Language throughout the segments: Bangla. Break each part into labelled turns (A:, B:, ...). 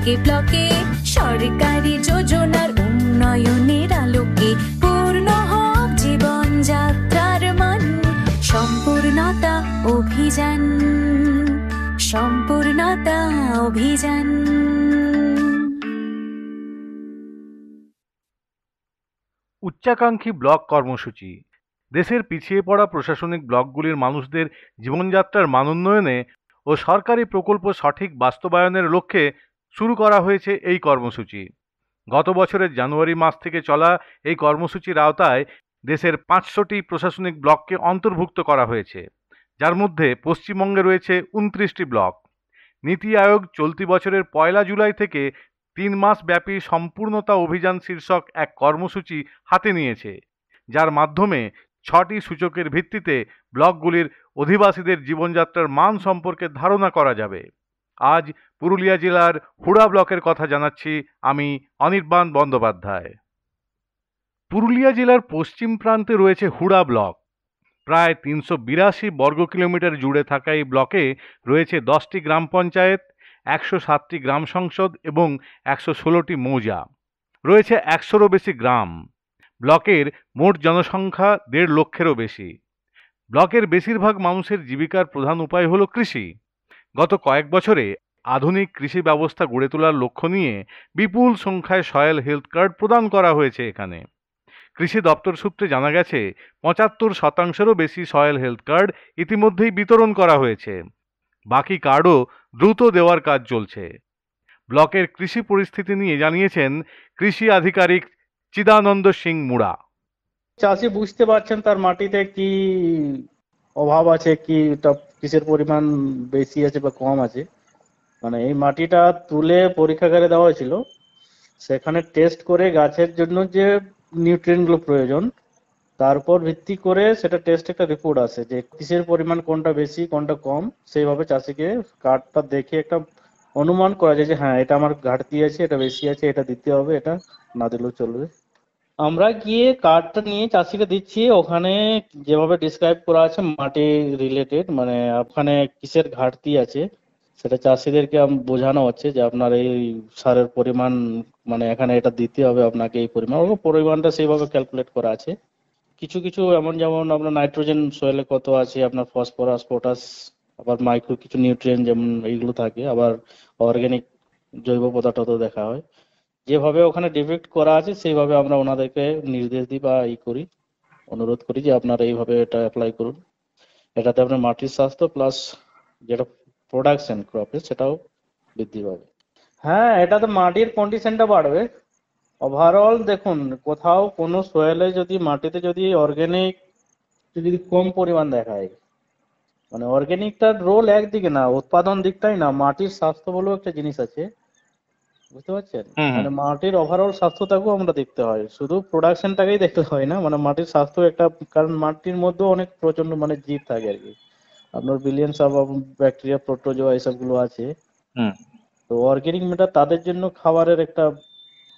A: ব্লকে ব্লকে সরকারি যোজনার উন্নয়নের আলোকে পূর্ণ হোক জীবনযাত্রার মান। সম্পূর্ণতা অভিযান, সম্পূর্ণতা অভিযান।
B: উচ্চাকাঙ্ক্ষী ব্লক কর্মসূচি দেশের পিছিয়ে পড়া প্রশাসনিক ব্লকগুলির মানুষদের জীবনযাত্রার মান উন্নয়নে ও সরকারি প্রকল্প সঠিক বাস্তবায়নের লক্ষ্যে শুরু করা হয়েছে এই কর্মসূচি। গত বছরের জানুয়ারি মাস থেকে চলা এই কর্মসূচির আওতায় দেশের 500টি প্রশাসনিক ব্লককে অন্তর্ভুক্ত করা হয়েছে, যার মধ্যে পশ্চিমবঙ্গে রয়েছে 29টি ব্লক। নীতি আয়োগ চলতি বছরের 1 জুলাই থেকে 3 মাস ব্যাপী সম্পূর্ণতা অভিযান শীর্ষক এক কর্মসূচি হাতে নিয়েছে, যার মাধ্যমে 6টি সূচকের ভিত্তিতে ব্লকগুলির অধিবাসীদের জীবনযাত্রার মান সম্পর্কে ধারণা করা যাবে। আজ পুরুলিয়া জেলার হুড়া ব্লকের কথা জানাচ্ছি আমি অনির্বাণ বন্দ্যোপাধ্যায়। পুরুলিয়া জেলার পশ্চিম প্রান্তে রয়েছে হুড়া ব্লক। প্রায় 382 বর্গ কিলোমিটার জুড়ে থাকা এই ব্লকে রয়েছে 10টি গ্রাম পঞ্চায়েত, 107টি গ্রাম সংসদ এবং 116টি মৌজা। রয়েছে 100-রও বেশি গ্রাম। ব্লকের মোট জনসংখ্যা 1.5 লক্ষেরও বেশি। ব্লকের বেশিরভাগ মানুষের জীবিকার প্রধান উপায় হলো কৃষি। গত কয়েক বছরে আধুনিক কৃষি ব্যবস্থা গড়ে তোলার লক্ষ্য নিয়ে বিপুল সংখ্যায় সয়েল হেলথ কার্ড প্রদান করা হয়েছে এখানে। কৃষি দপ্তর সূত্রে জানা গেছে 75%-রও বেশি সয়েল হেলথ কার্ড ইতিমধ্যেই বিতরণ করা হয়েছে। বাকি কার্ডও দ্রুত দেওয়ার কাজ চলছে। ব্লকের কৃষি পরিস্থিতি নিয়ে জানিয়েছেন কৃষি আধিকারিক চিদানন্দ সিং মুড়া।
C: চাষি বুঝতে পারছেন তার মাটিতে কি অভাব আছে, কি কিসের পরিমাণ বেশি আছে বা কম আছে। মানে এই মাটিটা তুলে পরীক্ষাগারে দেওয়া হয়েছিল, সেখানে টেস্ট করে গাছের জন্য যে নিউট্রিয়েন্ট গুলো প্রয়োজন তার উপর ভিত্তি করে সেটা টেস্ট একটা রিপোর্ট আসে যে কিসের পরিমাণ কোনটা বেশি কোনটা কম। সেইভাবে চাষিকে কার্ডটা দেখে একটা অনুমান করা যায় যে হ্যাঁ এটা আমার ঘাটতি আছে, এটা বেশি আছে, এটা দিতে হবে, এটা না দিলেও চলবে। আমরা গিয়ে কার্ডটা নিয়ে চাষিকে দিচ্ছি, ওখানে যেভাবে ডিসক্রাইব করা আছে মাটি রিলেটেড, মানে ওখানে কিসের ঘাটতি আছে সেটা চাষিদেরকে বোঝানো হচ্ছে যে আপনার এই সারের পরিমাণ মানে এখানে এটা দিতে হবে আপনাকে এই পরিমাণ, ওর পরিমাণটা সেইভাবে ক্যালকুলেট করা আছে। কিছু কিছু এমন যেমন আপনার নাইট্রোজেন সয়েলে কত আছে, আপনার ফসফরাস পটাশ, আবার মাইক্রো কিছু নিউট্রিয়েন্ট যেমন এইগুলো থাকে, আবার অর্গানিক জৈব পদার্থ তো দেখা হয়। যেভাবে ওখানে ডিপিক্ট করা আছে সেইভাবে আমরা ওনাদেরকে নির্দেশ দিই বা করি, অনুরোধ করি যে আপনারা এইভাবে এটা অ্যাপ্লাই করুন। এটাতে আপনার মাটির স্বাস্থ্য প্লাস যেটা প্রোডাকশন ক্রপের সেটাও বৃদ্ধি পাবে। হ্যাঁ, এটাতে মাটির কন্ডিশনটা বাড়বে। ওভারঅল দেখুন, কোথাও কোনো সয়েলে যদি মাটিতে যদি অর্গানিক যদি কম পরিমাণ দেখায়, মানে অর্গানিকটার রোল একদিকে না, উৎপাদন দিকটাই না, মাটির স্বাস্থ্য বলেও একটা জিনিস আছে, বুঝতে পারছেন? মানে মাটির ওভারঅল স্বাস্থ্যটাকেও আমরা দেখতে হয়, শুধু প্রোডাকশনটাকেই দেখতে হয় না, মানে মাটির স্বাস্থ্য একটা, কারণ মাটির মধ্যেও অনেক প্রচন্ড মানে জীব থাকে আর কি, আপনার বিলিয়ন্স অফ ব্যাকটেরিয়া প্রোটোজোয়া এইসবগুলো আছে। তো অর্গানিক ম্যাটার তাদের জন্য খাবারের একটা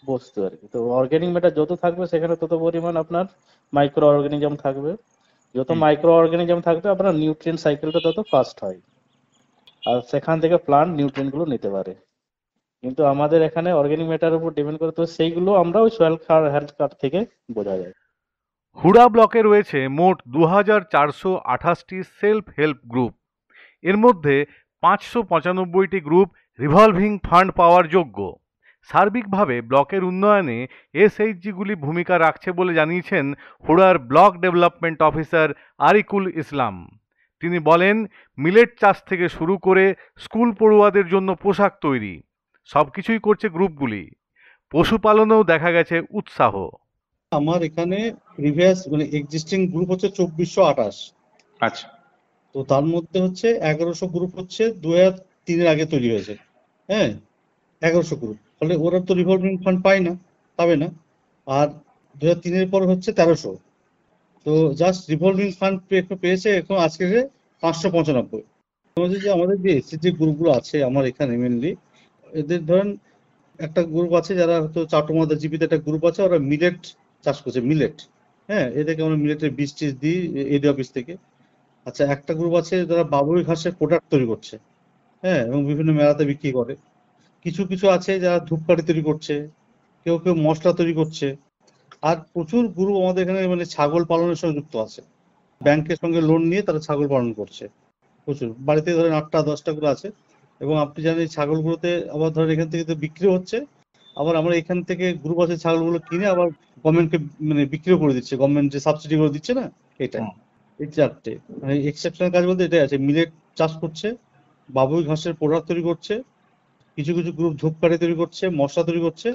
C: বস্তু আর কি। তো অর্গানিক ম্যাটার যত থাকবে সেখানে তত পরিমাণ আপনার মাইক্রো অর্গানিজম থাকবে, যত মাইক্রো অর্গানিজম থাকবে আপনার নিউট্রিয়েন্ট সাইকেলটা তত ফাস্ট হয়, আর সেখান থেকে প্লান্ট নিউট্রিয়েন্ট গুলো নিতে পারে। কিন্তু আমাদের এখানে অর্গানিক ম্যাটার উপর ডিপেন্ড করে, তো সেইগুলো আমরা ওই সয়েল হেলথ কার্ড থেকে বোঝা যায়।
B: হুড়া ব্লকে রয়েছে মোট 2428টি সেলফ হেল্প গ্রুপ। এর মধ্যে 595টি গ্রুপ রিভলভিং ফান্ড পাওয়ার যোগ্য। সার্বিকভাবে ব্লকের উন্নয়নে এসএইচজিগুলি ভূমিকা রাখছে বলে জানিয়েছেন হুড়ার ব্লক ডেভেলপমেন্ট অফিসার আরিকুল ইসলাম। তিনি বলেন, মিলেট চাষ থেকে শুরু করে স্কুল পড়ুয়াদের জন্য পোশাক তৈরি সবকিছুই করছে গ্রুপগুলি। পশুপালনেও দেখা গেছে উৎসাহ।
D: আমার এখানে প্রিভিয়াস মানে এক্সিস্টিং গ্রুপ হচ্ছে 2428।
E: আচ্ছা,
D: তো তার মধ্যে হচ্ছে 1100 গ্রুপ হচ্ছে 2003-এর আগে তৈরি হয়েছে। হ্যাঁ, 1100 গ্রুপ, ফলে ওরা তো রিভলভিং ফান্ড পায় না, পাবে না। আর 2003-এর পর হচ্ছে 1300। তো জাস্ট রিভলভিং ফান্ড পেয়েছে এখন আজকে 595। যে আমাদের যে এসএসজি গ্রুপগুলো আছে আমার এখানে মেনলি, এদের ধরেন একটা গ্রুপ আছে যারা হয়তো চাটুমাদা জীবিত, একটা গ্রুপ আছে ওরা মিলেট চাষ করছে, মিলেট। হ্যাঁ, এদেরকে আমরা মিলেটের বীজ টিজ দিই এডি অফিস থেকে। আচ্ছা, একটা গ্রুপ আছে যারা বাবুই ঘাসের প্রোডাক্ট তৈরি করছে, হ্যাঁ, এবং বিভিন্ন মেলাতে বিক্রি করে। কিছু কিছু আছে যারা ধূপকাঠি তৈরি করছে, কেউ কেউ মশলা তৈরি করছে। আর প্রচুর গ্রুপ আমাদের এখানে মানে ছাগল পালনের সঙ্গে যুক্ত আছে, ব্যাংকের সঙ্গে লোন নিয়ে তারা ছাগল পালন করছে প্রচুর। বাড়িতে ধরেন 8টা 10টা করে আছে, এবং আপনি জানেন এই ছাগলগুলোতে আবার ধরেন এখান থেকে তো বিক্রি হচ্ছে, আবার আমরা এখান থেকে গ্রুপ আছে ছাগলগুলো কিনে আবার গভর্নমেন্টকে মানে বিক্রিও করে দিচ্ছে, গভর্নমেন্ট যে সাবসিডি করে দিচ্ছে না, এটাই। এই 4টে মানে এক্সেপশনাল কাজ বলতে এটাই আছে। মিলেট চাষ করছে, বাবুই ঘাসের প্রোডাক্ট তৈরি করছে, কিছু কিছু গ্রুপ ধূপকাঠি তৈরি করছে, মশলা তৈরি করছে,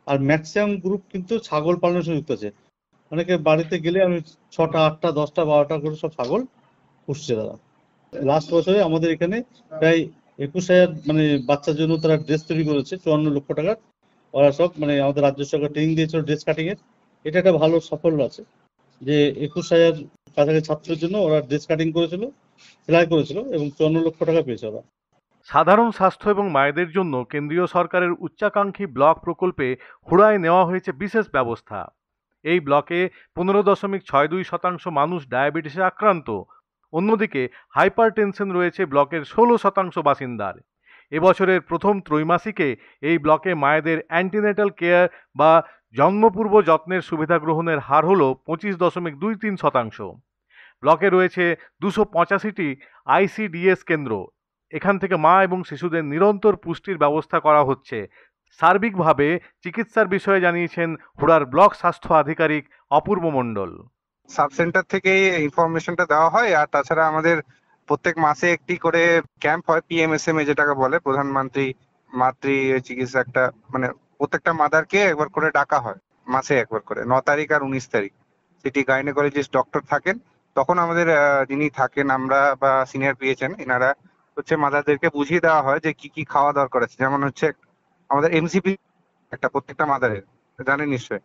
D: আর ম্যাক্সিমাম গ্রুপ কিন্তু ছাগল পালনের সঙ্গে যুক্ত আছে। অনেকে বাড়িতে গেলে আমি 6টা 8টা 10টা 12টা করে সব ছাগল পুষছে তারা। লাস্ট বছরে আমাদের এখানে প্রায় 21,000 মানে বাচ্চার জন্য তারা ড্রেস তৈরি করেছে 54 লক্ষ টাকার। ওরা সব মানে আমাদের রাজ্য সরকার ট্রেনিং দিয়েছিল ড্রেস কাটিং এর। এটা একটা ভালো সাফল্য আছে যে 21,000 কাছাকাছি ছাত্রের জন্য ওরা ড্রেস কাটিং করেছিল, সেলাই করেছিল, এবং 54 লক্ষ টাকা পেয়েছে ওরা।
B: সাধারণ স্বাস্থ্য এবং মায়েদের জন্য কেন্দ্রীয় সরকারের উচ্চাকাঙ্ক্ষী ব্লক প্রকল্পে হুড়ায় নেওয়া হয়েছে বিশেষ ব্যবস্থা। এই ব্লকে 15.62% মানুষ ডায়াবেটিসে আক্রান্ত। অন্যদিকে হাইপারটেনশন রয়েছে ব্লকের 16% বাসিন্দার। এবছরের প্রথম ত্রৈমাসিকে এই ব্লকে মায়েদের অ্যান্টিনেটাল কেয়ার বা জন্মপূর্ব যত্নের সুবিধা গ্রহণের হার হল 25.23%। ব্লকে রয়েছে 285টি আইসিডিএস কেন্দ্র। এখান থেকে মা এবং শিশুদের নিরন্তর পুষ্টির ব্যবস্থা করা হচ্ছে। সার্বিকভাবে চিকিৎসার বিষয়ে জানিয়েছেন হুড়ার ব্লক স্বাস্থ্য আধিকারিক অপূর্ব মণ্ডল।
E: সাব সেন্টার থেকে ইনফরমেশনটা দেওয়া হয়, আর তাছাড়া আমাদের প্রত্যেক মাসে একটি করে ক্যাম্প হয়, পিএমএসএমএ যেটাকে বলে, প্রধানমন্ত্রী মাতৃ চিকিৎসা। একটা মানে প্রত্যেকটা মাদারকে একবার করে ডাকা হয় মাসে একবার করে, 9 তারিখ আর 19 তারিখ। সিটি গাইনোকোলজিস্ট ডক্টর থাকেন, তখন আমাদের যিনি থাকেন আমরা বা সিনিয়র পিএইচএন, এনারা হচ্ছে মাদারদেরকে বুঝিয়ে দেওয়া হয় যে কি কি খাওয়া দরকার আছে। যেমন হচ্ছে আমাদের এমসিপি একটা প্রত্যেকটা মাদারের, জানেন নিশ্চয়ই,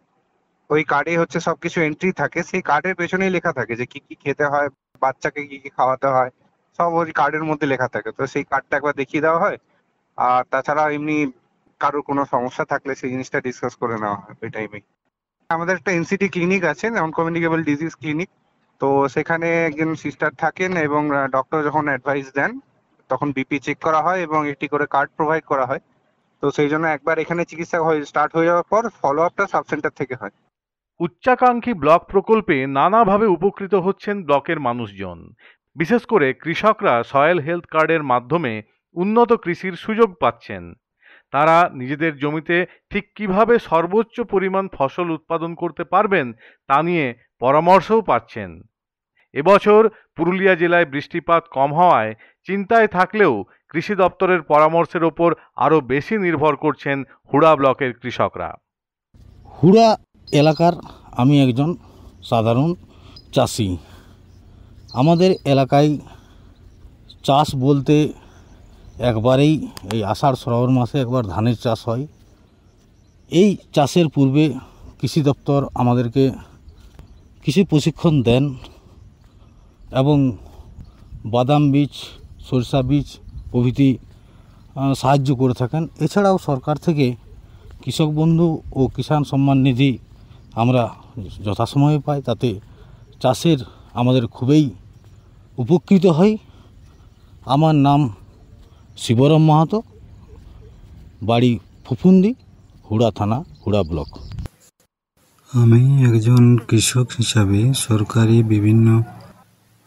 E: ওই কার্ডে হচ্ছে সবকিছু এন্ট্রি থাকে, সেই কার্ডের পেছনেই লেখা থাকে যে কি কি খেতে হয়, বাচ্চাকে কি কি খাওয়াতে হয়, সব ওই কার্ডের মধ্যে লেখা থাকে। তো সেই কার্ডটা একবার দেখিয়ে দেওয়া হয়। আর তাছাড়া এমনি কারোর কোনো সমস্যা থাকলে সেই জিনিসটা ডিসকাস করে নেওয়া হয় ওই টাইমে। আমাদের একটা এনসিটি ক্লিনিক আছে, নন কমিউনিকেবল ডিজিজ ক্লিনিক। তো সেখানে একজন সিস্টার থাকেন, এবং ডক্টর যখন অ্যাডভাইস দেন তখন বিপি চেক করা হয় এবং একটি করে কার্ড প্রোভাইড করা হয়। তো সেই জন্য একবার এখানে চিকিৎসা স্টার্ট হয়ে যাওয়ার পর ফলো আপটা সাব সেন্টার থেকে হয়।
B: উচ্চাকাঙ্ক্ষী ব্লক প্রকল্পে নানাভাবে উপকৃত হচ্ছেন ব্লকের মানুষজন। বিশেষ করে কৃষকরা সয়েল হেলথ কার্ডের মাধ্যমে উন্নত কৃষির সুযোগ পাচ্ছেন। তারা নিজেদের জমিতে ঠিক কিভাবে সর্বোচ্চ পরিমাণ ফসল উৎপাদন করতে পারবেন তা নিয়ে পরামর্শও পাচ্ছেন। এবছর পুরুলিয়া জেলায় বৃষ্টিপাত কম হওয়ায় চিন্তায় থাকলেও কৃষি দপ্তরের পরামর্শের ওপর আরও বেশি নির্ভর করছেন হুড়া ব্লকের কৃষকরা।
F: হুড়া এলাকার আমি একজন সাধারণ চাষি। আমাদের এলাকায় চাষ বলতে একবারেই এই আষাঢ় শ্রাবণ মাসে একবার ধানের চাষ হয়। এই চাষের পূর্বে কৃষি দপ্তর আমাদেরকে কৃষি প্রশিক্ষণ দেন এবং বাদাম বীজ, সরিষা বীজ প্রভৃতি সাহায্য করে থাকেন। এছাড়াও সরকার থেকে কৃষক বন্ধু ও কিষাণ সম্মান নিধি আমরা যথাসময়ে পাই, তাতে চাষের আমাদের খুবই উপকৃত হয়। আমার নাম শিবরাম মাহাতো, বাড়ি ফুফুন্দি, হুড়া থানা, হুড়া ব্লক।
G: আমি একজন কৃষক হিসাবে সরকারি বিভিন্ন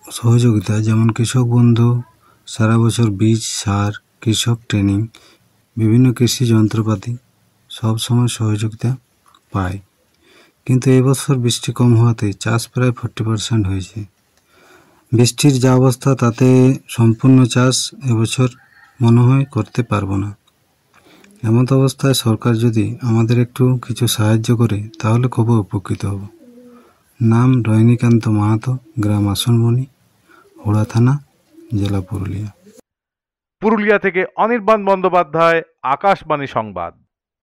G: সহযোগিতা, যেমন কৃষক বন্ধু, সারা বছর বীজ, সার, কৃষক ট্রেনিং, বিভিন্ন কৃষি যন্ত্রপাতি সব সময় সহযোগিতা পাই। কিন্তু এবছর বৃষ্টি কম হওয়াতে চাষ প্রায় 40% হয়েছে। বৃষ্টির যা অবস্থা তাতে সম্পূর্ণ চাষ এবছর মনে হয় করতে পারবো না। এমন অবস্থায় সরকার যদি আমাদের একটু কিছু সাহায্য করে তাহলে খুব উপকৃত হব। নাম রজনীকান্ত মাহাতো, গ্রাম আসনবনি, হুড়া থানা, জেলা পুরুলিয়া।
B: পুরুলিয়া থেকে অনির্বাণ বন্দ্যোপাধ্যায়, আকাশবাণী সংবাদ।